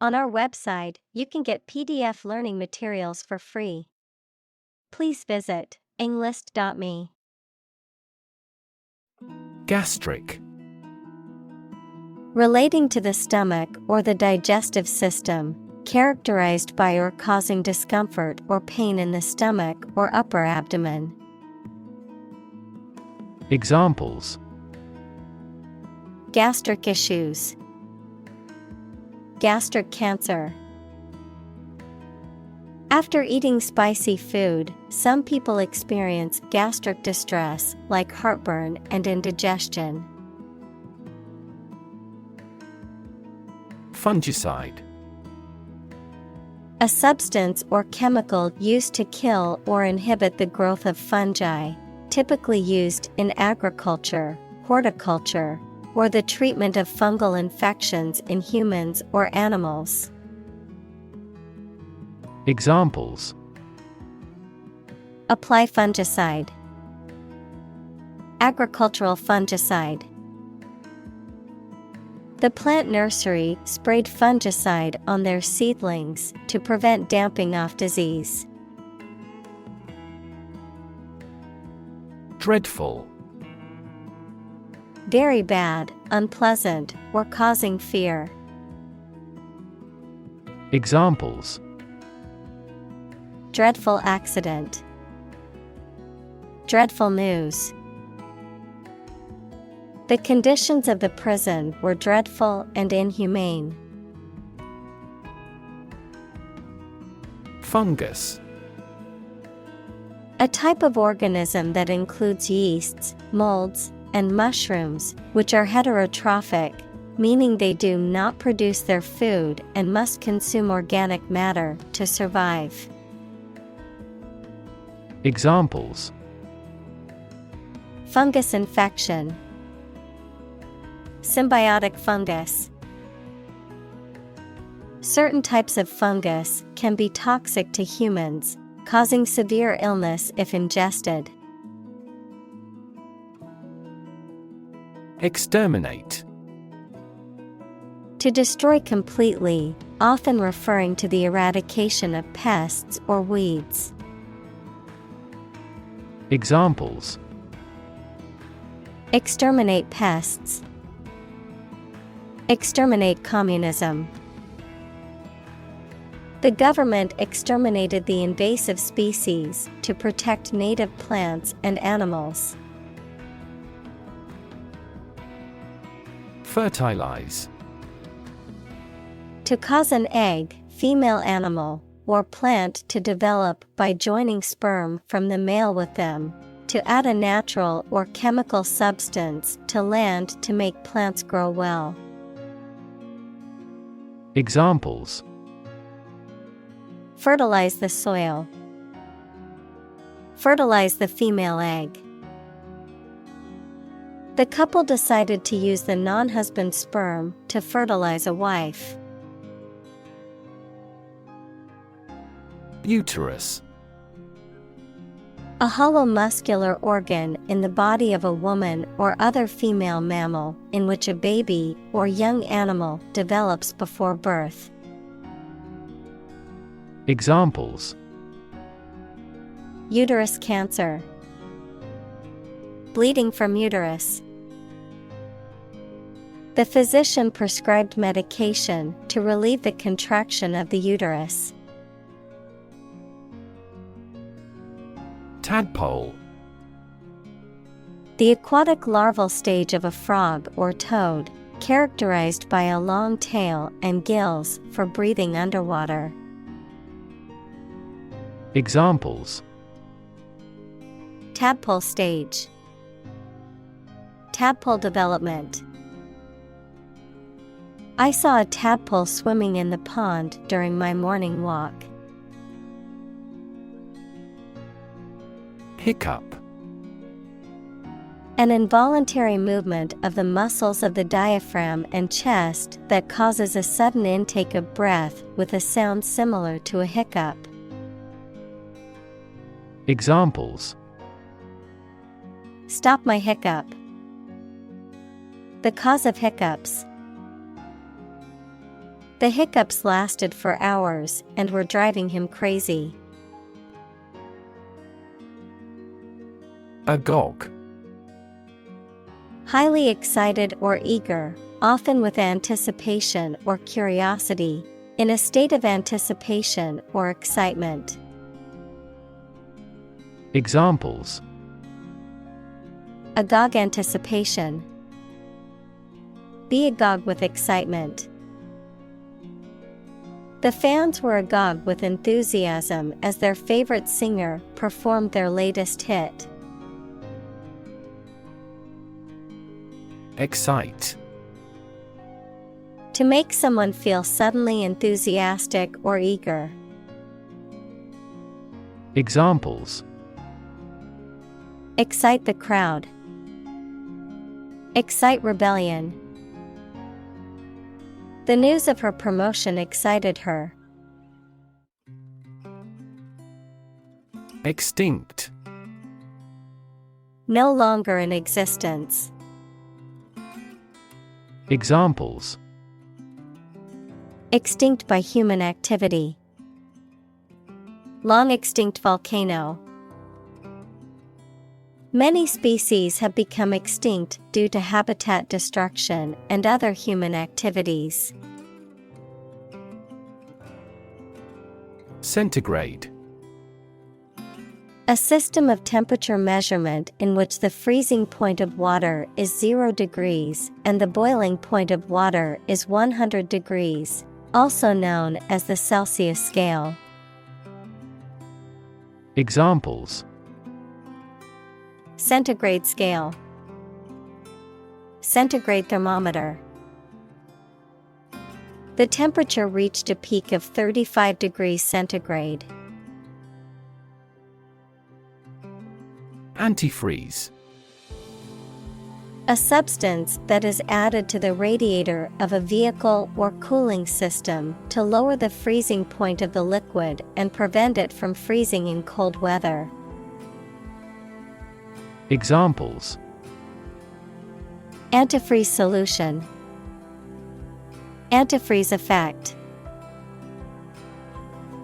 On our website, you can get PDF learning materials for free. Please visit englist.me. Gastric. Relating to the stomach or the digestive system, characterized by or causing discomfort or pain in the stomach or upper abdomen. Examples: Gastric issues. Gastric cancer. After eating spicy food, some people experience gastric distress like heartburn and indigestion. Fungicide. A substance or chemical used to kill or inhibit the growth of fungi, typically used in agriculture, horticulture, or the treatment of fungal infections in humans or animals. Examples: Apply fungicide. Agricultural fungicide. The plant nursery sprayed fungicide on their seedlings to prevent damping off disease. Dreadful. Very bad, unpleasant, or causing fear. Examples: Dreadful accident. Dreadful news. The conditions of the prison were dreadful and inhumane. Fungus. A type of organism that includes yeasts, molds, and mushrooms, which are heterotrophic, meaning they do not produce their food and must consume organic matter to survive. Examples: Fungus infection. Symbiotic fungus. Certain types of fungus can be toxic to humans, causing severe illness if ingested. Exterminate. To destroy completely, often referring to the eradication of pests or weeds. Examples: Exterminate pests. Exterminate communism. The government exterminated the invasive species to protect native plants and animals. Fertilize. To cause an egg, female animal, or plant to develop by joining sperm from the male with them, to add a natural or chemical substance to land to make plants grow well. Examples: Fertilize the soil. Fertilize the female egg. The couple decided to use the non-husband's sperm to fertilize a wife. Uterus. A hollow muscular organ in the body of a woman or other female mammal in which a baby or young animal develops before birth. Examples: Uterus cancer. Bleeding from uterus. The physician prescribed medication to relieve the contraction of the uterus. Tadpole. The aquatic larval stage of a frog or toad, characterized by a long tail and gills for breathing underwater. Examples: Tadpole stage. Tadpole development. I saw a tadpole swimming in the pond during my morning walk. Hiccup. An involuntary movement of the muscles of the diaphragm and chest that causes a sudden intake of breath with a sound similar to a hiccup. Examples: Stop my hiccup. The cause of hiccups. The hiccups lasted for hours and were driving him crazy. Agog. Highly excited or eager, often with anticipation or curiosity, in a state of anticipation or excitement. Examples: Agog anticipation. Be agog with excitement. The fans were agog with enthusiasm as their favorite singer performed their latest hit. Excite. To make someone feel suddenly enthusiastic or eager. Examples: Excite the crowd. Excite rebellion. The news of her promotion excited her. Extinct. No longer in existence. Examples: Extinct by human activity. Long extinct volcano. Many species have become extinct due to habitat destruction and other human activities. Centigrade. A system of temperature measurement in which the freezing point of water is 0 degrees and the boiling point of water is 100 degrees, also known as the Celsius scale. Examples: Centigrade scale. Centigrade thermometer. The temperature reached a peak of 35 degrees centigrade. Antifreeze. A substance that is added to the radiator of a vehicle or cooling system to lower the freezing point of the liquid and prevent it from freezing in cold weather. Examples: Antifreeze solution. Antifreeze effect.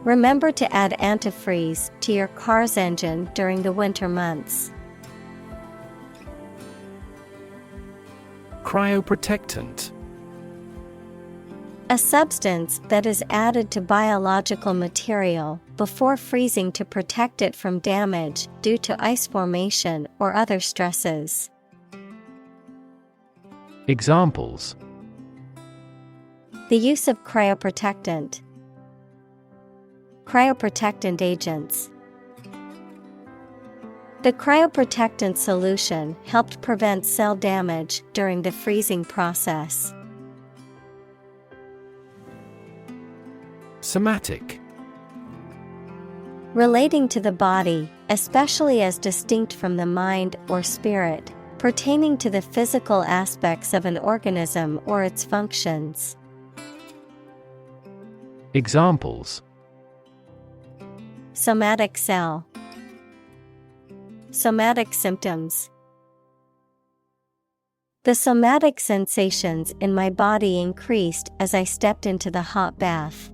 Remember to add antifreeze to your car's engine during the winter months. Cryoprotectant. A substance that is added to biological material before freezing to protect it from damage due to ice formation or other stresses. Examples: The use of cryoprotectant. Cryoprotectant agents. The cryoprotectant solution helped prevent cell damage during the freezing process. Somatic. Relating to the body, especially as distinct from the mind or spirit, pertaining to the physical aspects of an organism or its functions. Examples: Somatic cell. Somatic symptoms. The somatic sensations in my body increased as I stepped into the hot bath.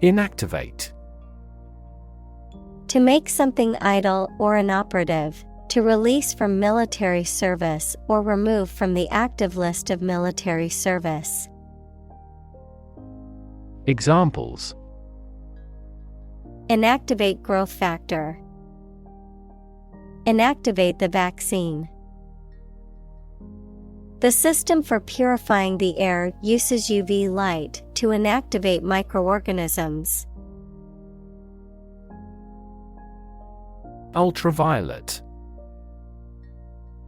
Inactivate. To make something idle or inoperative, to release from military service or remove from the active list of military service. Examples: Inactivate growth factor. Inactivate the vaccine. The system for purifying the air uses UV light to inactivate microorganisms. Ultraviolet.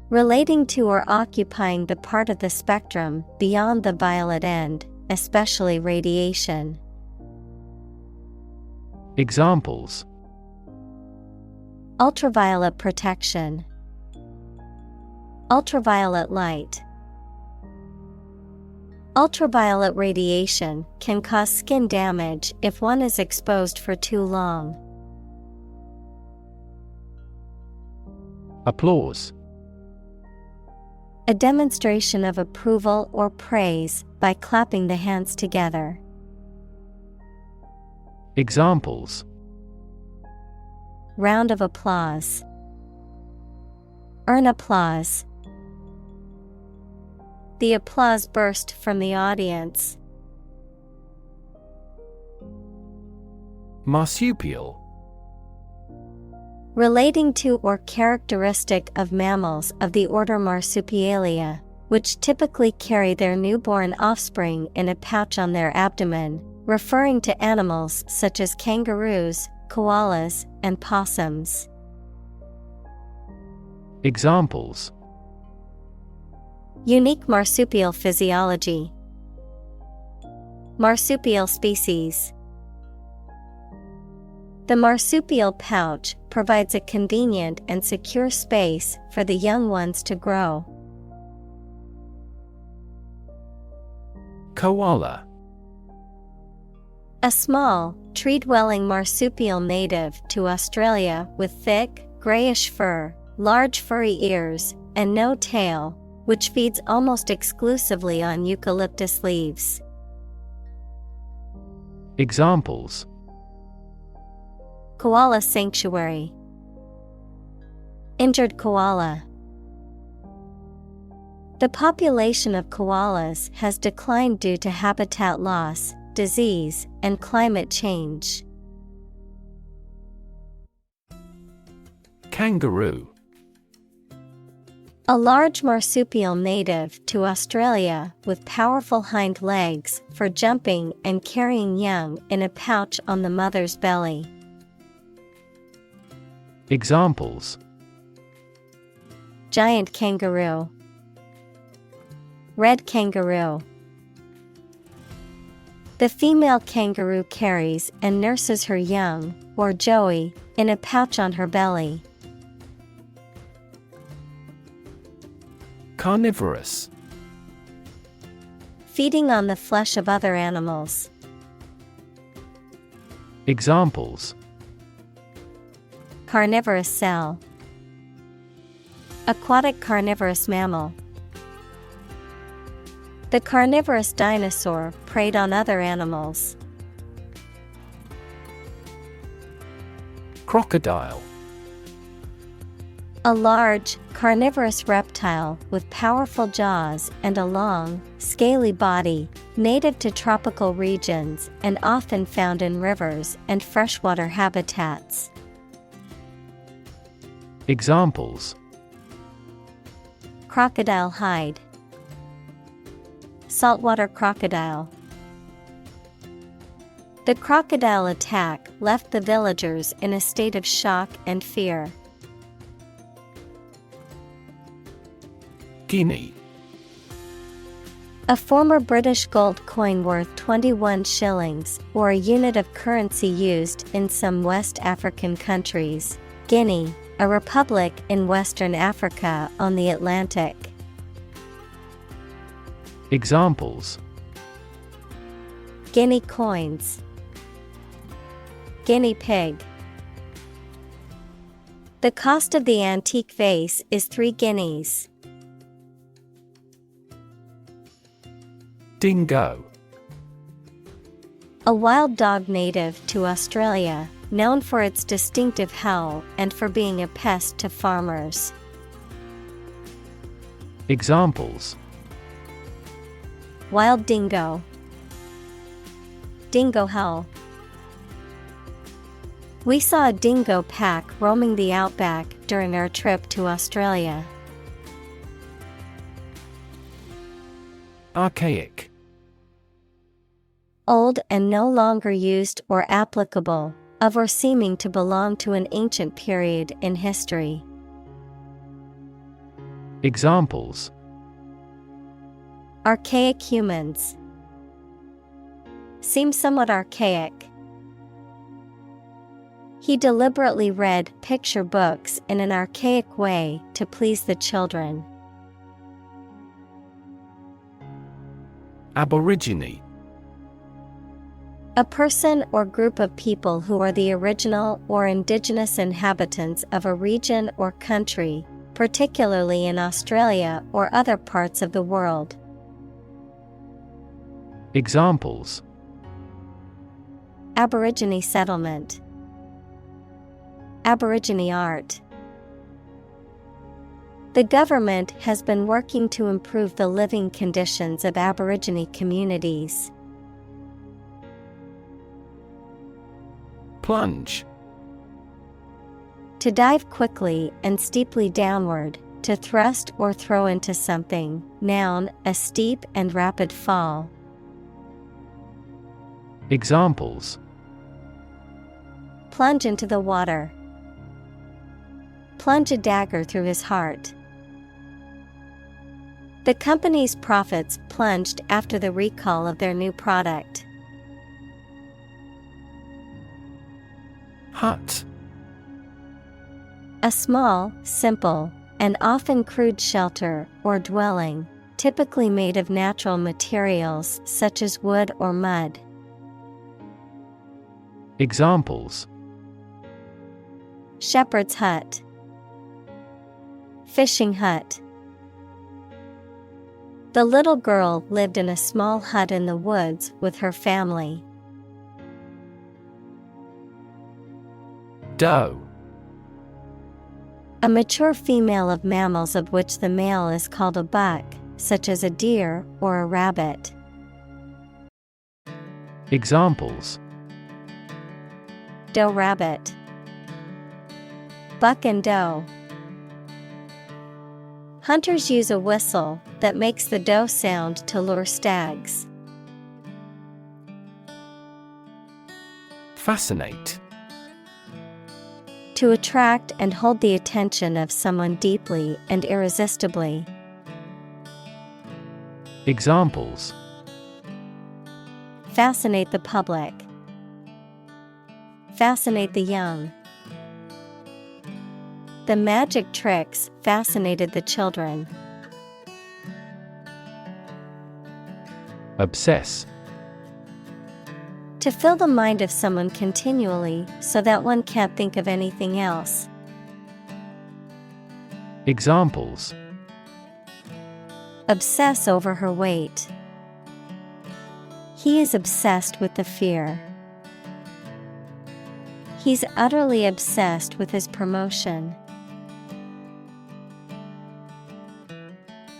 Relating to or occupying the part of the spectrum beyond the violet end, especially radiation. Examples: Ultraviolet protection. Ultraviolet light. Ultraviolet radiation can cause skin damage if one is exposed for too long. Applause. A demonstration of approval or praise by clapping the hands together. Examples: Round of applause. Earn applause. The applause burst from the audience. Marsupial. Relating to or characteristic of mammals of the order Marsupialia, which typically carry their newborn offspring in a pouch on their abdomen, referring to animals such as kangaroos, koalas, and possums. Examples: Unique marsupial physiology. Marsupial species. The marsupial pouch provides a convenient and secure space for the young ones to grow. Koala. A small, tree-dwelling marsupial native to Australia with thick, grayish fur, large furry ears, and no tail, which feeds almost exclusively on eucalyptus leaves. Examples: Koala sanctuary. Injured koala. The population of koalas has declined due to habitat loss, disease, and climate change. Kangaroo. A large marsupial native to Australia with powerful hind legs for jumping and carrying young in a pouch on the mother's belly. Examples: Giant kangaroo. Red kangaroo. The female kangaroo carries and nurses her young, or joey, in a pouch on her belly. Carnivorous. Feeding on the flesh of other animals. Examples: Carnivorous cell. Aquatic carnivorous mammal. The carnivorous dinosaur preyed on other animals. Crocodile. A large, carnivorous reptile with powerful jaws and a long, scaly body, native to tropical regions and often found in rivers and freshwater habitats. Examples: Crocodile hide. Saltwater crocodile. The crocodile attack left the villagers in a state of shock and fear. Guinea. A former British gold coin worth 21 shillings, or a unit of currency used in some West African countries. Guinea, a republic in Western Africa on the Atlantic. Examples: Guinea coins. Guinea pig. The cost of the antique vase is 3 guineas. Dingo. A wild dog native to Australia, known for its distinctive howl and for being a pest to farmers. Examples: Wild dingo. Dingo howl. We saw a dingo pack roaming the outback during our trip to Australia. Archaic. Old and no longer used or applicable, of or seeming to belong to an ancient period in history. Examples: Archaic humans. Seem somewhat archaic. He deliberately read picture books in an archaic way to please the children. Aborigine. A person or group of people who are the original or indigenous inhabitants of a region or country, particularly in Australia or other parts of the world. Examples: Aborigine settlement, Aborigine art. The government has been working to improve the living conditions of Aborigine communities. Plunge. To dive quickly and steeply downward, to thrust or throw into something. Noun, a steep and rapid fall. Examples: Plunge into the water. Plunge a dagger through his heart. The company's profits plunged after the recall of their new product. Hut. A small, simple, and often crude shelter or dwelling, typically made of natural materials such as wood or mud. Examples: Shepherd's hut, fishing hut. The little girl lived in a small hut in the woods with her family. Doe. A mature female of mammals of which the male is called a buck, such as a deer or a rabbit. Examples: Doe rabbit, buck and doe. Hunters use a whistle that makes the doe sound to lure stags. Fascinate. To attract and hold the attention of someone deeply and irresistibly. Examples: Fascinate the public. Fascinate the young. The magic tricks fascinated the children. Obsess. To fill the mind of someone continually so that one can't think of anything else. Examples: Obsess over her weight. He is obsessed with the fear. He's utterly obsessed with his promotion.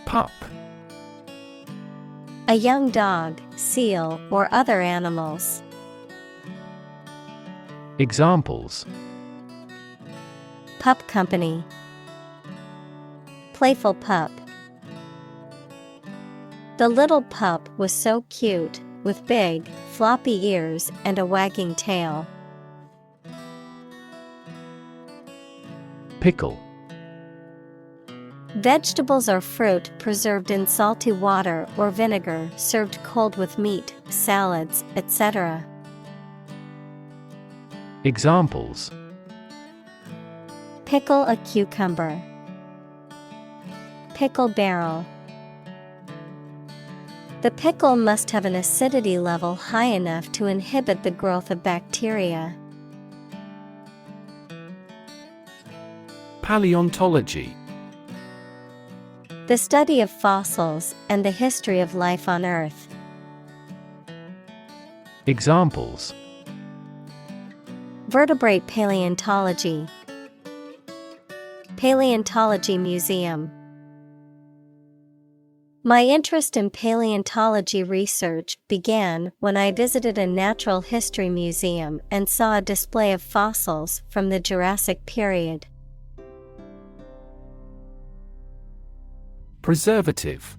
Pup. A young dog, seal, or other animals. Examples: Pup company. Playful pup. The little pup was so cute, with big, floppy ears and a wagging tail. Pickle. Vegetables or fruit preserved in salty water or vinegar, served cold with meat, salads, etc. Examples: Pickle a cucumber. Pickle barrel. The pickle must have an acidity level high enough to inhibit the growth of bacteria. Paleontology. The study of fossils and the history of life on Earth. Examples: Vertebrate paleontology. Paleontology museum. My interest in paleontology research began when I visited a natural history museum and saw a display of fossils from the Jurassic period. Preservative.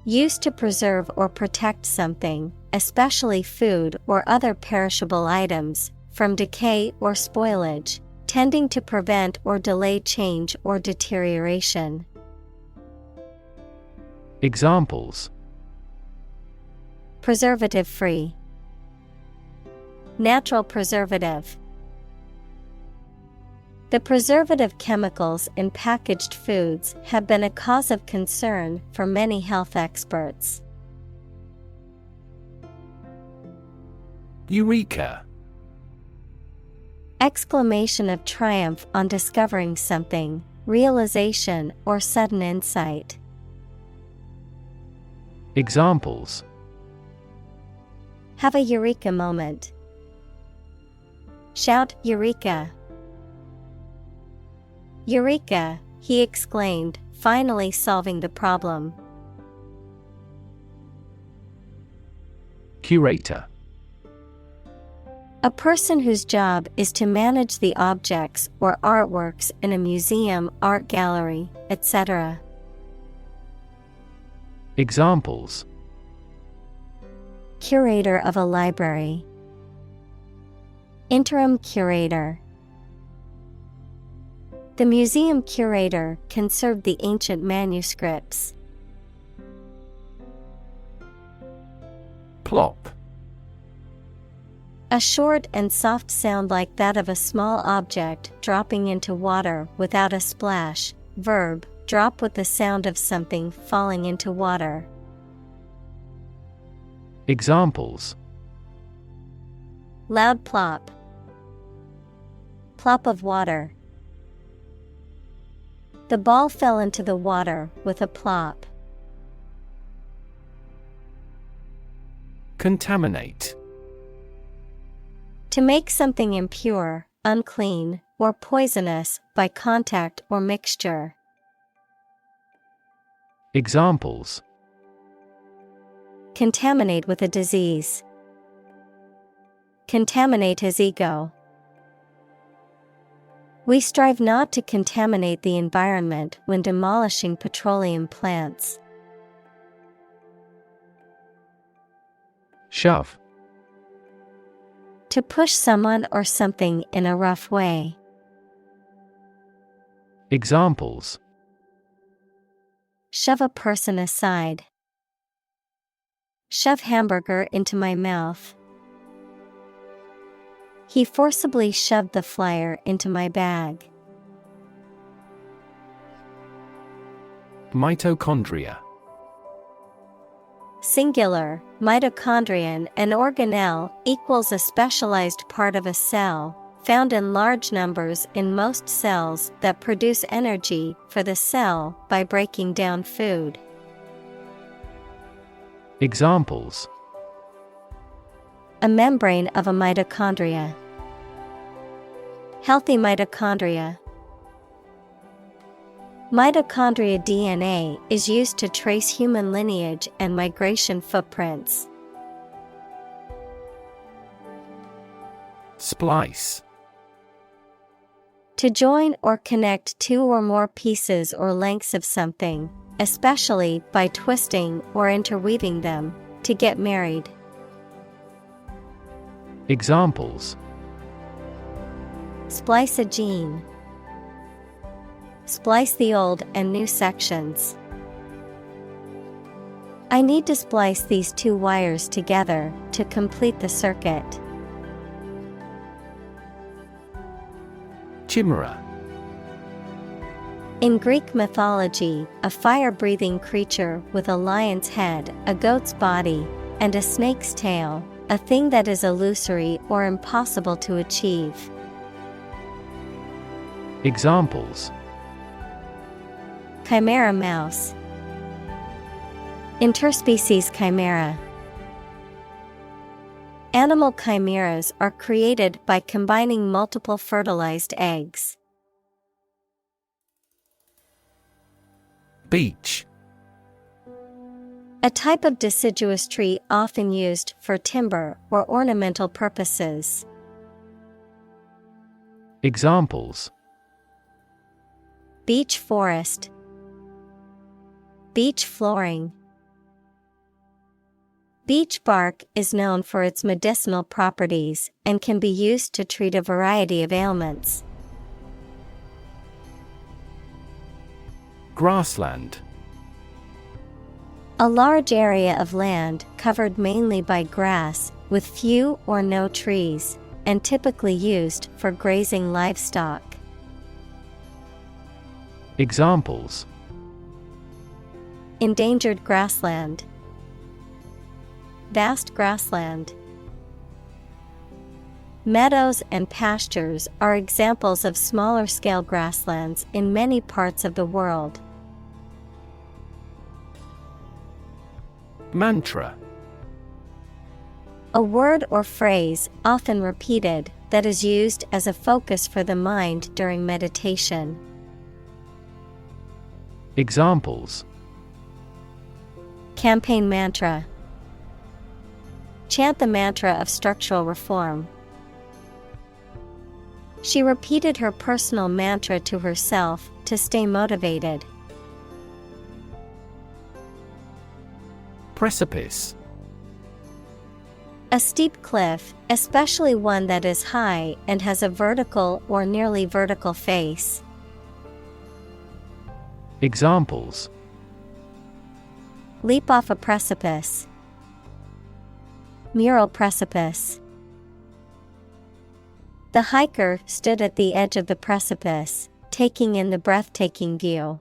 Used to preserve or protect something, especially food or other perishable items, from decay or spoilage, tending to prevent or delay change or deterioration. Examples: Preservative-free. Natural preservative. The preservative chemicals in packaged foods have been a cause of concern for many health experts. Eureka. Exclamation of triumph on discovering something, realization or sudden insight. Examples: Have a eureka moment. Shout Eureka! Eureka! He exclaimed, finally solving the problem. Curator. A person whose job is to manage the objects or artworks in a museum, art gallery, etc. Examples: Curator of a library. Interim curator. The museum curator conserved the ancient manuscripts. Plop. A short and soft sound like that of a small object dropping into water without a splash. Verb, drop with the sound of something falling into water. Examples: Loud plop. Plop of water. The ball fell into the water with a plop. Contaminate. To make something impure, unclean, or poisonous by contact or mixture. Examples: Contaminate with a disease. Contaminate his ego. We strive not to contaminate the environment when demolishing petroleum plants. Shove. To push someone or something in a rough way. Examples: Shove a person aside. Shove hamburger into my mouth. He forcibly shoved the flyer into my bag. Mitochondria. Singular, mitochondrion, an organelle, equals a specialized part of a cell, found in large numbers in most cells that produce energy for the cell by breaking down food. Examples: A membrane of a mitochondria. Healthy mitochondria. Mitochondria DNA is used to trace human lineage and migration footprints. Splice. To join or connect two or more pieces or lengths of something, especially by twisting or interweaving them, to get married. Examples: Splice a gene. Splice the old and new sections. I need to splice these two wires together to complete the circuit. Chimera. In Greek mythology, a fire-breathing creature with a lion's head, a goat's body, and a snake's tail, a thing that is illusory or impossible to achieve. Examples: Chimera mouse. Interspecies chimera. Animal chimeras are created by combining multiple fertilized eggs. Beech. A type of deciduous tree often used for timber or ornamental purposes. Examples: Beech forest. Beech flooring. Beech bark is known for its medicinal properties and can be used to treat a variety of ailments. Grassland. A large area of land covered mainly by grass, with few or no trees, and typically used for grazing livestock. Examples: Endangered grassland. Vast grassland. Meadows and pastures are examples of smaller scale grasslands in many parts of the world. Mantra. A word or phrase, often repeated, that is used as a focus for the mind during meditation. Examples: Campaign mantra. Chant the mantra of structural reform. She repeated her personal mantra to herself to stay motivated. Precipice. A steep cliff, especially one that is high and has a vertical or nearly vertical face. Examples: Leap off a precipice. Mural precipice. The hiker stood at the edge of the precipice, taking in the breathtaking view.